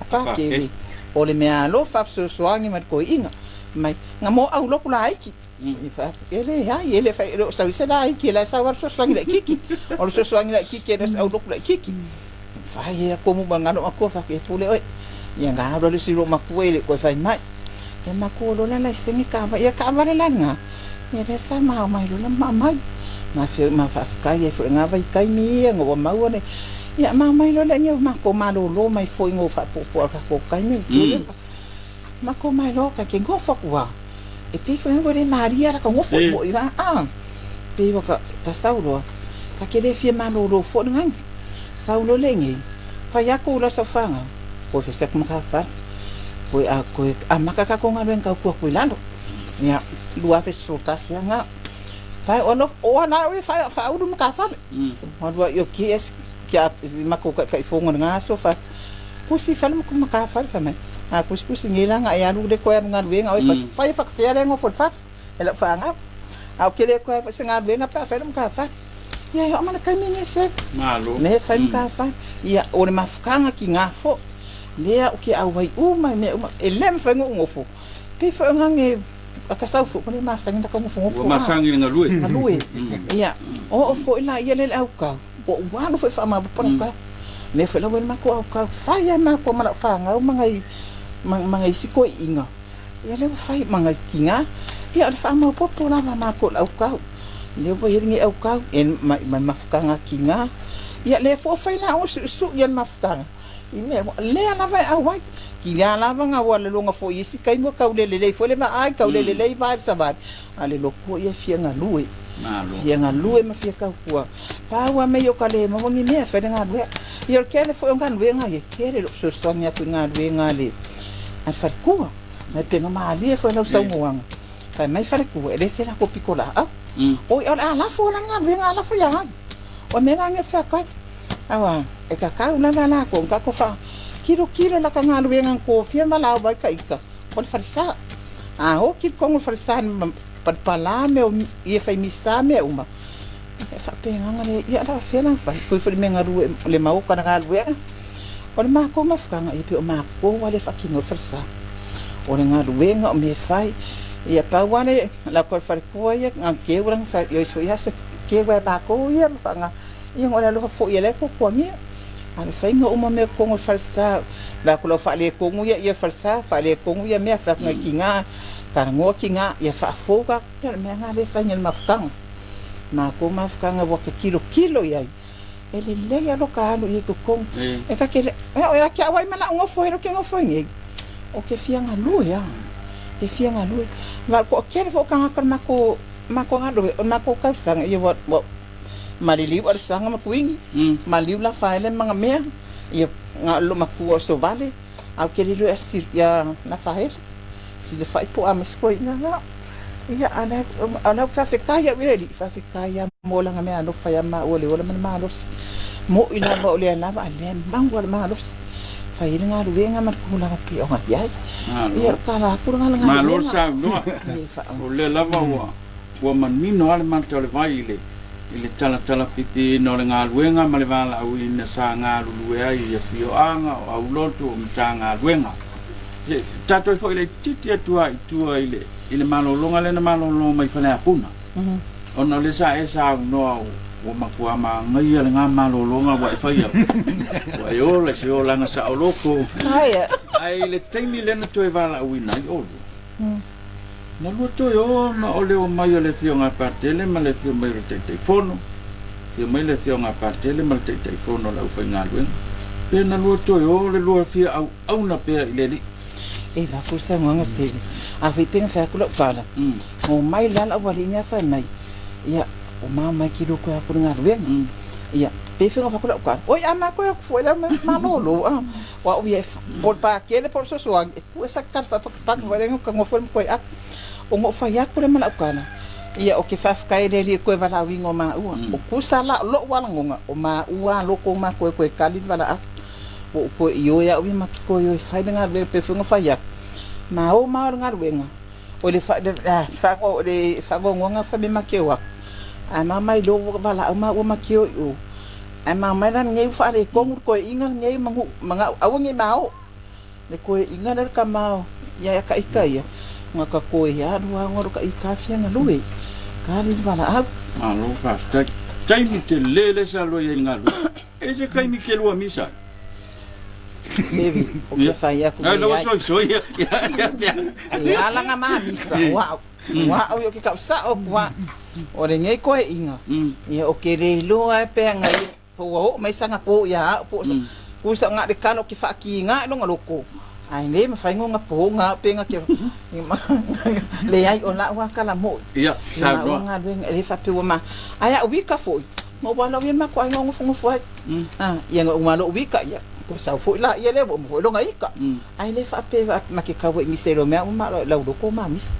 apa ke o le me alo fa so soangi mat ko inga mai nga mo au ulok la iki ni fa ele ya ele fa sa se la iki la sa war so soangi la kiki o so soangi la kiki na au ulok la kiki fai ko mo bangalo ako fa ke pule oi ya nga ro le silo makuele ko fai mai ya makolo la la sengi ka ya ka vale la nga ya le sa ma mai lo la mai ma fa ka ye fo nga vai kai mi ngo ma wone ya ma mai lo la nya ma ko ma lo mai fo ngo fa po ka ko kai mi ma ko mai lo ka ke ngo fa kwa e pe fo ngo le maria la ka ngo fo mo ira pe ka ta saulo ka ke le fie ma lo fo nga saulo lengi fa ya ko la safanga ko festa kuma ka fa ko amaka ka ko ngalo ka ko lando ya lua fes fokas ya nga fa on of ona we fa udu ka fa mo do yo kies kia mako ka fongo nga so fa ko si fa mo ka fa fa mai ko si ngila nga ya lu de ko nga we nga fa fa fa ya ngo fa ela fa nga au kele ko fa nga we nga pa fa mo ka fa ya yo mana kami ngese malo me fa ka fa ya o le mafukanga ki ngafo lea o ki au vai uma me ele me fa ngofo pe fa ngange akasau fu ko le masangi ta ko ngofo masangi nga lui ya o fo ila ya le au ka o wa no fa ma pa ka me fa la ma ko au ka fa ya ma ko ma fa nga mangai siko inga ya le fa mangai kinga ya le fa ma po la ma ko au ka le bo yeringi au ka en mafukanga kinga ya le fo fa la o su ya mafukanga ime le ala vai au vai ki la la nga wala longa fo yisi kai mo ka le fo le ma ai ka le vai sabat ale lo ko ye fianga lui ma fia ka kwa pa wa me yo ka le mo ngi me fa nga le yo ke le fo nga nga ye ke le so so nya ku nga le al far ku me pe ma ali fo no sa mo wang fa mai far ku le se la ko pikola o ala fo la nga la fo ya o me nga fa ka awa e ka la ko fa kilo la ka nga ngang ko fia mala ba ka ika ko farsa o kil ko farsa pala me o e fa misa me uma e fa pe nga le ya la fe la fa ko fa me nga le mau ka nga o le ma ko ma fa nga e pe o ma ko wale fa kino farsa o le nga nga me fai ia pa wane la ko fa ko ia nga ke urang fa yo so ya se ke wa ba ko ia fa nga ia ngora lo fo ia le ko mi ale fa nga uma me ko falsa la ko fa le ko ia falsa fa le ko ia me fa nga kinga kar ngo kinga ia fa fo ka ter me nga le fa ngel mafkang ma ko mafkang wa ke kilo ia ele le ya lo ka lo i ko e ka ke ya ke wa mana ngo fo ro ke ngo fo ngi o ke fia nga lu ya e fia nga lu va ko ke fo ka ka mako nga do mako ka sang ia wa maliliu ar sanga makuingi maliu la faile manga mea ia nga lo maku so vale au ke lilu asir ya na faile si le fai po ames ko nga ia ana fa kaya wile fa kaya mo la nga mea no fa ya ma ole man los mo ina ba ole na ba ale mangwal ma los fa ile nga ruwe nga mar ko la pi o nga ya ia kala ku nga ma lo sa no ole la va wa man mino ale man tole vai ile tala pipi no le ngaluenga ma le vala au ina sa ngalu ai ia fio anga au loto mtanga luenga tato fo ile titi tua ile malolonga le na malolo mai fale apuna ona le sa esa no o makua ma ngai le nga malolonga wa fa ia wa yo le se o langa sa loko ai le taimi le na to vala au ina o na luto yo na ole o mai le fio nga partele ma le fio mai te fono fio mai le fio nga partele ma te fono la ufa nga luen Pena lua toi o le lua fia au na pea i le li. E va kusa nganga se. A fi penga fa kula kala. O mai lana wali nya fa mai. Ia o mama ki ro ko aku nga rueng. Ia pe finga fa kula kala. Oi ama ko foi la malolo. Wa o ye por pa que le por so so. Pu esa kar pa wa rengo ka ngofo ko ak. O ngo fa ya ko le mala kala. Ia o ke fa kai le li ko va la wingo ma u. O kusa la lo wala ngonga. O ma ua lo ko ma ko kali wala ak. O ko yo ya wi ma ko yo fa nga pe finga fa ya. Ma o ma nga ruenga. O le fa ko le fa ngonga fa me makewa. A mama i lo bala ma o makeo o. A mama ran ngei fa le ko ko inga ngei manga awangi mao. Le ko inga le ka mao ya ka ika ya. Nga ka ko ya ru ngor ka ika fia nga lui. Ka ri bala a. Ma lo fa tai mi te lele sa lo ye nga lu. E se kai mi ke lo misa. Sevi, o que fa ya ku. Lo so ya. Ya la nga ma misa. Wow. Wow, yo que causa o wa. O le ngei ko inga. Ia o ke le lo a pe nga po o mai sanga po ya po. Ku sa nga de kano ki fa ki nga lo nga loko. Ai le ma fa nga po nga pe nga ke. Le ai o la wa kala mo. Ia, sa no. Nga le fa pe wa ma. Aya o wika fo. Mo wala wi ma ko ai ngo fo fo. Ia nga uma lo wika ya. Ko sa fo la ia le mo lo nga ika. Ai le fa pe ma ke ka wo mi se lo me ma la do ko ma mis.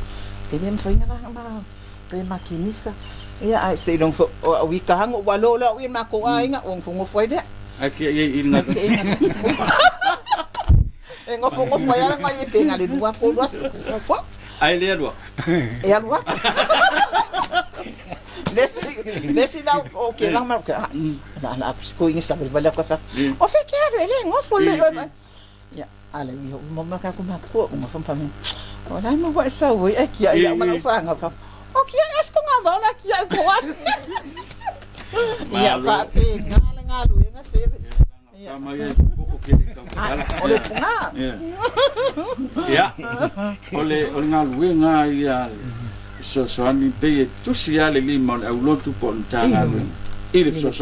Kene fa nga ma. Pe makinista ia ai se dong o wi ka hang o walo la wi ma ko ai nga ong fungo foi de Aki ye inga. e ngo fungo foi ara nga ye penga le dua ko dua so fo Ai le do. e alwa lesi da o ke lang ma ka na ko inga sa bala ko fa o fe quero ele ngo fo le ya ale wi mo ma ka ko ma ko mo fa pa me ora mo wa sa wi e ki ya ma no fa nga fa o que é isso com a mão aqui agora? Ia papi, ngalo nga sebe. Ia pouco que Olha punga. Ia. Ole ngalo nga ia so ani pe tu sia le limon au lotu pon tanga. Ile so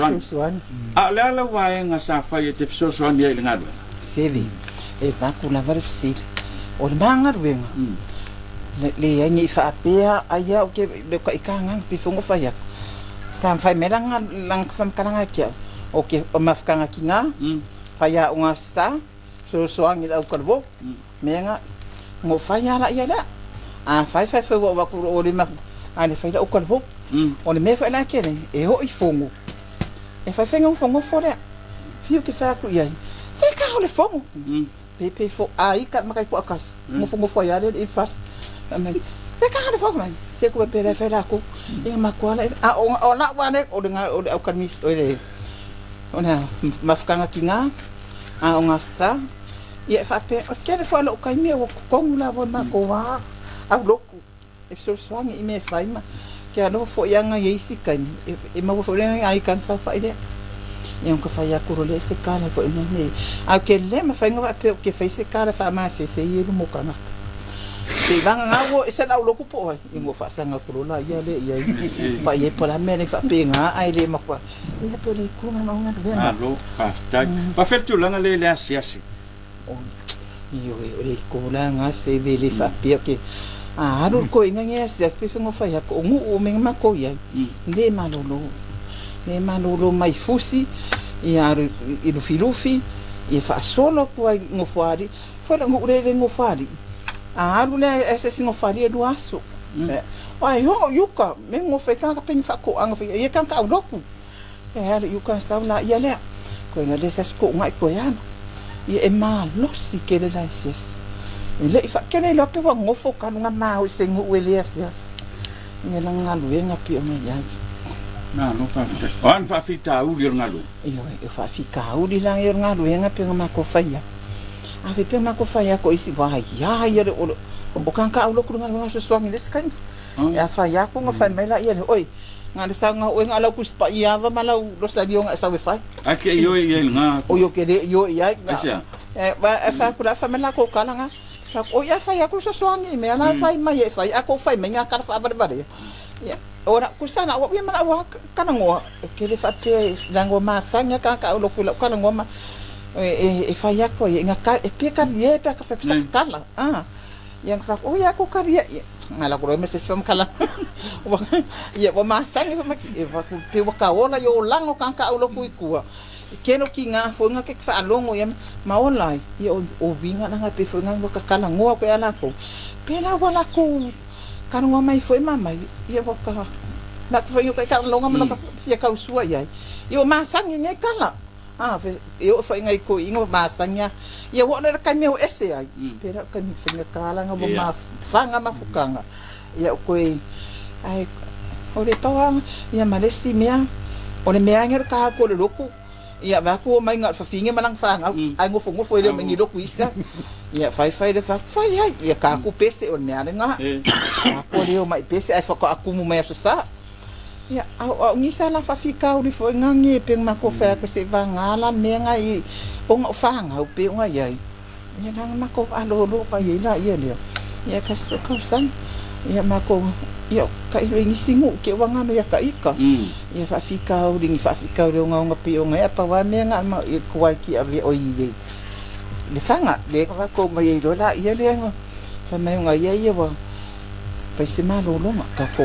ala wa nga sa fa ye te so ani ile ngalo. Sebe. E va ku na var fsil. Ole manga ruenga. Le ngi fa apea aya o ke le ka ikanga pe fongo fa ya sa fa melanga lang fam kananga kia o ke o mafkanga kinga fa ya unga sta so ngi au karbo menga ngo fa ya la ya la a fa wa ku o le ma ani fa o karbo o le me fa la kene e ho I fongo e fa fenga fongo fora fiu ke fa ku ya se ka o le fongo pe fo ai ka makai ku akas ngo fongo fa ya le I fa se ka hana fogman se ko pe fe la ko e ma ko la o na wa ne o nga o kan mis o le ona mafkanga kinga a nga sa ye fa pe o ke fo lo ka mi o ko la bo ma ko wa a loku e so swang I me fa ma ke no fo ya nga ye si kan e ma fo le ai kan sa fa ide e un ko fa ya ko le se ka la ko ne a ke le ma fa nga pe ke fa se ka la fa ma se ye mo kana te vanga ngawo esa la loko po ingo fa sanga kurula ya le ya fa ye pola mene fa pinga ai le makwa ya po le ku ngana ngana le lo fa ta fet tu langa le asiasi yo le ku langa se ve le fa pia ke ru ko inga nge asias pe fingo fa ya ko ngu o menga ko ya le malolo mai fusi ya ru filufi e fa solo ko ngo fari fa ngu le ngo fari alu le ese singo faria do aso ai ho yuka me ngo fe ka pen fa ko anga fe ye kan ka udoku ale yuka sa na ia le ko na desa ko ngai ko ya ye e ma lo si ke le license le fa ke le lo pe wa ngo fo ka nga ma o se ngo ele asias ye la ngalu nga pi o me ya na no fa on fa fita u yo ngalu yo fa fika u di la yo ngalu nga pe nga ma ko fa ya ave pe ma ko fa ya ko isi wa ya ya o kan ka ulo ku nga so swang les kan ya fa ya ko nga fa mela ya oi nga sa nga o nga la ku spa ya va mala lo sa dio nga sa we fa ake yo ye nga o yo ke de yo ya ba fa ku la fa mela ko kala nga o ya fa ya ku so swang me ala fa ma ye fa ya ko fa me nga ka fa ba ya ora ku sana o we mala wa kana ngo ke le fa pe dango ma sa nga ka ulo ku la kana ngo ma e fai ako e ngaka e pia karia e pia ka fa kala yang fa o ya ko karia ngala ko me se fam kala ia wa masangi fa maki e va ku pe wa ka ola yo lango kan ka ulo ku ikua keno ki nga fo nga ke fa longo ia maola ia o vinga nga pe fo nga ka kala ngoa ko ala ko pela wala ko kan ngo mai foi mama ia wa ka na ko yo ka longa mo ka fia ka usua ia yo masangi ngai kala eu foi ngai ko ingo masanya ia wo na ka meu ese ai pera ka mi finga kala nga bo ma fanga mafukanga ia ko ai ore tawa ia malesi mea ore mea ngir ka ko le loku ia ba ko mai ngat fa finga manang fanga ai ngo fongo foi le mengi loku isa ia fai de fa fai ai ia ka ku pese ore mea nga ko le mai pese ai fa ko aku mu mai susa ya au ngisa la fa fika uri fo ngangi pe mako fa ko se va ngala menga I onga fanga u pe onga yai ya nang mako alo pa ye la ye le ya ka so ka san ya mako ya ka I ngisi ngu ke wanga no ya ka ika ya fa fika uri ni fa fika uri onga pe onga ya pa wa menga ma ko ki ave o ye le fanga le ka ko ma ye do la ye le fa mai onga ye wa pa se malo longa ka ko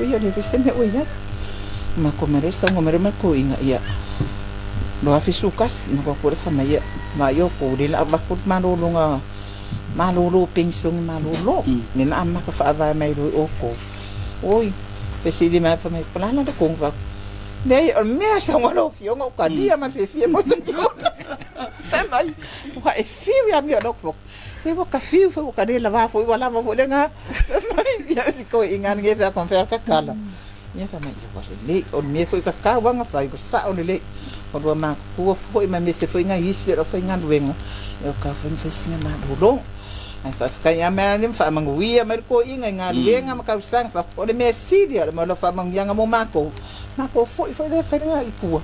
ya le se me o ya ma ko meresa ngo mere ma ko inga ia lo afi sukas no ko por sa mai ma yo ko de la ba ko malo longa malo lo pensong malo lo ni na ma ka fa ba mai ro o ko oi pe se di ma fa mai plana de ko va dei o me sa ngo fio ngo ka dia ma fe mo se yo mai wa e fio ya mi no ko se wo ka fio fo ka de la va fo wala ma fo de nga ya si ko ingan nge fa konfer ka kala ya fa mai yo le o me fo ka ka wanga fa ko sa o le o do ma ko fo ma me se fo nga isi ro fo nga duenga yo ka fa fa singa ma do ai fa ka ya me nim fa manguia mer ko inga nga duenga ma ka sang fa o le me sidia mo lo fa mang yanga mo ma ko fo le fa nga ikua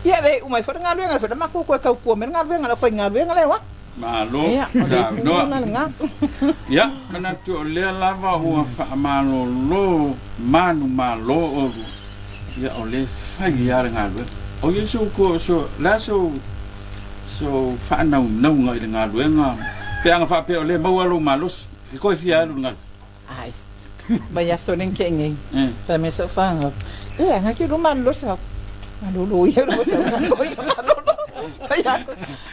ya le o mai fo nga duenga fa ma ko ka ko mer nga duenga fa nga duenga le wa malo sa do ya mana tu le lava o fa malo lo manu malo o ya o le fa ya nga do o ye so ko so la so fa na no nga nga do nga pe nga fa pe o le mo lo malos ko fia lo nga ai ba ya so nen kenge fa me so fa nga nga ki lo malos ha lo ye lo sa ko malo ya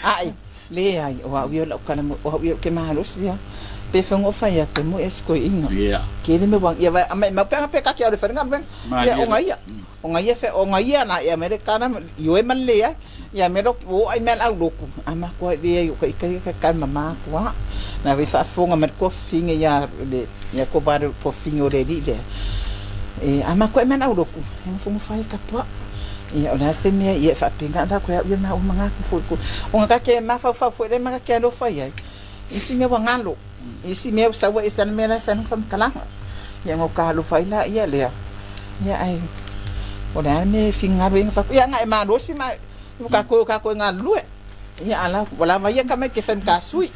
ai le ai wa wi lo kana wa wi ke malos ya pe fengo fa ya ke mo esko inga ke le me bang ya va ma pe ka ki o le fa nga ben ya o nga fe o nga na ya americana yo e man le ya me ro o ai men au loku ama ko vi yo ka kan mama ko na vi fa fonga mer ko finga ya le ya ko bar ko fingo le di de ama ko men au loku en fonga fa ka po ya ona se me ya fa pinga da ko ya ma o manga ko fo o nga ke ma fa fo le ma ka lo fa ya isi me wa ngalo isi me sa wa isan me la san kam kala ya ngo ka lo fa la ya le ya ai ona me finga ring fa ya nga ma do si ma ka ko nga lu ya ala wala ma ya ka me ke fen ka sui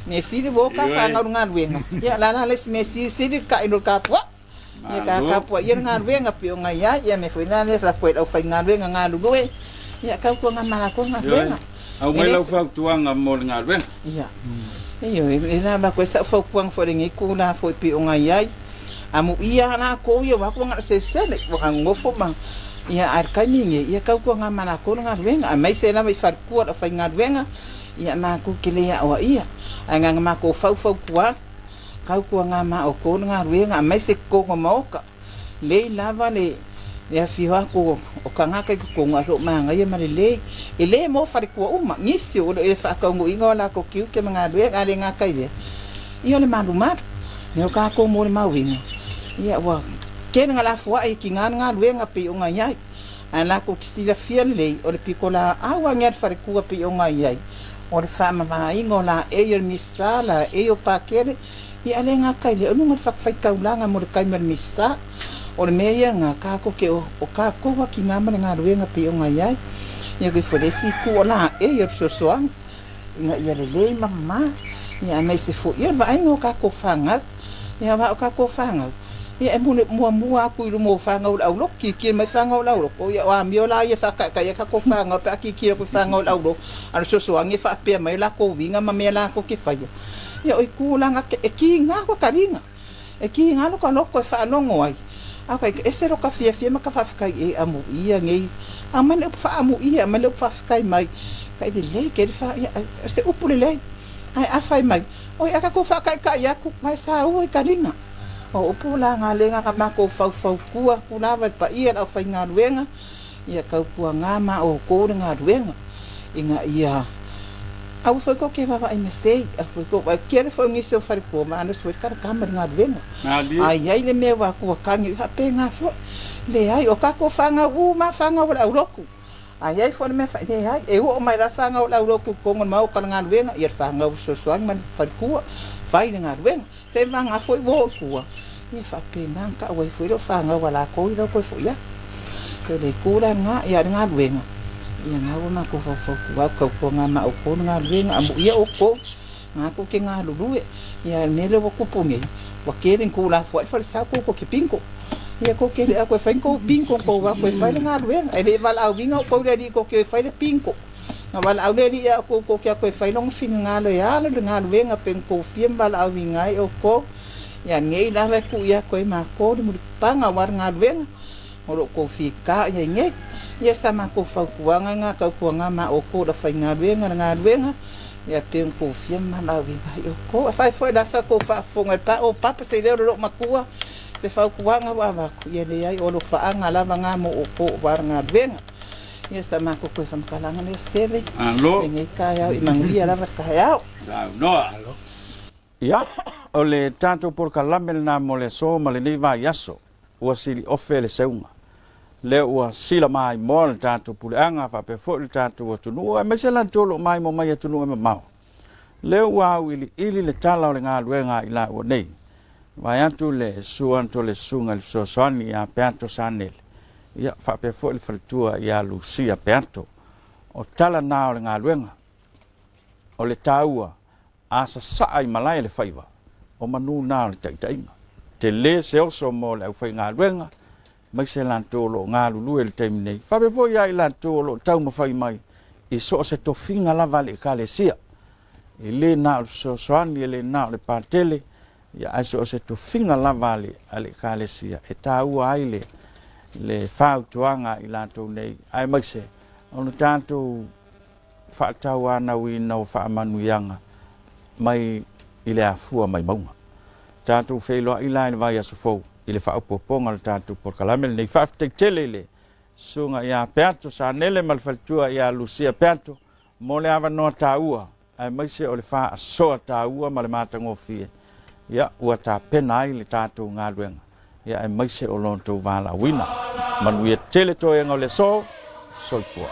me si de boka fa nga wenga ya la les me si de ka ino ka po ya ka po ya nga wenga pi nga ya me foi na le fa ko fa nga wenga nga lu ya ka ko nga mala ko nga wenga au mai lo fa tuanga mo nga wenga ya yo ina ba ko sa fa kuang fo ngi ku na fo pi nga ya amu ia na ko yo wa ko nga se wa ngofo ma ia arkaninge ia kau ko nga mana ko nga wenga mai se na mai far ko da fa nga wenga ia ma ku kile ya wa ia anga ma ko fa kuwa kau ko nga ma o ko nga wenga mai se ko mo ka le lava le ya fiwa ko o ka nga ka ko nga ro ma nga ia ma le mo far ko uma ngisi o e fa ka ngo ingo na ko kiu ke nga wenga le nga ka ile ia le malumar ne ka ko mo le ma winga ia wa ken nga la fua e ki nga wenga pe o nga ia ana ko kisila fiele o le pikola awa ngat fare ku pe o nga ia o le fama ma ingo la e yo misala e yo pakere i ale nga kai le no ngat fak fai kaulanga mo le kai mer mista o le meia nga ka ko ke o ka ko wa ki nga ma nga wenga pe o nga ia ia ko fole si ku la e yo so nga ia le mama ia mai se fu ia ba ingo ka ko fanga ia ba ka ko fanga ia e mua aku i mo whanga o laulo ki mai whanga o laulo o ia o amiola ia whaka ia ka ko whanga pa ki ko whanga o laulo ana so angi wha pe mai la ko winga ma me la ko ki whaia ia o i kulanga e ki nga ko karinga e ki nga lo ka loko e wha longo ai a kai e se ro ka fia ma ka whafkai e amu ia ngei a male wha amu ia male whafkai mai kai de le ke fa se upule le ai a fai mai o ia ka ko whakai ka ia ku mai sa o i karinga o pula nga lenga ka mako fau kua kulava pa ia au fai nga luenga ia kau kua ngama o ko nga luenga inga ia au foi ko ke va ai mesei au foi ko ke foi ngi so fari ko ma no foi kar kamar nga luenga ai le me wa ko kangi ha pe nga fo le ai o ka ko fanga ma fanga o roku ai foi me fa le ai e o mai ra fanga o roku ko ngon mau ka nga luenga ia fanga o so swang man fari ko vai nga luenga se vanga foi bo kua e fa pena ka wai foi ro fanga wala ko ro ko foi ya ke le kula nga ya nga luenga ia nga ma ko fa kua ko nga ma o ko nga luenga amu ia o ko nga ko ke nga lulu ia nele wo kupunge wa keren kula foi fa sa ko ki pinko ia ko ke le ko fa ko pinko ko wa ko fa nga luenga ele vala au vinga ko le di ko ke fa le pinko na wala au le ia ko ke ko fa long finga lo ya lo nga luenga pen ko fiem wala au vinga o ko ya ngei la ve ku ya ko ma ko di mu panga war nga luenga o ko fika ya ngei ya sama ko fa kuanga nga ka kuanga ma o ko da fa nga luenga ya pen ko fiem wala au vinga o ko fa foi da sa ko fa fonga pa o papa se le ro makua se fa kuanga wa ma ku ya le ai o lo fa nga la nga mo o ko war nga luenga ia sama ko ko fam kalanga le seve alo ngai ka ya i mangia la ka ya no ia o le tanto por kalamel na mo le so ma le va yaso o sili ofele seunga le o sila mai mo le tanto puleanga fa pe fo le tanto o tunu e mesela tolo mai mo mai tunu e mau le o ili le tala o le nga luenga ila o nei vai atu le suan to le sunga le so soni a peanto sanel ia fa pe fo le fritua ia Lucia Peanto o tala na o le nga luenga o le taua a sa ai malai le faiva o manu na le taitainga te le se oso mo le fai nga luenga mai se lan tolo nga lulu el temne fa pe fo ia ila tolo tau mo fai mai i so se to finga la vale kalesia e le na so soani le na le patele ia aso se to finga la vale ale kalesia e taua ai le fau tuanga i lantou nei ai mai se ono tanto fa tawa na wi no fa manuianga mai i le afua mai maunga tanto felo i line vai aso fo i le fa poponga le tanto por kalamel nei fa te tele sunga ia Peanto sa nele malfaltua ia Lucia Peanto mo le ava no taua ai mai se o le fa so taua ma le matango fie ia ua ta pena i le tanto ngaluenga ia e mai se o lon tau wala wina manuia tele toi ngau le so soifua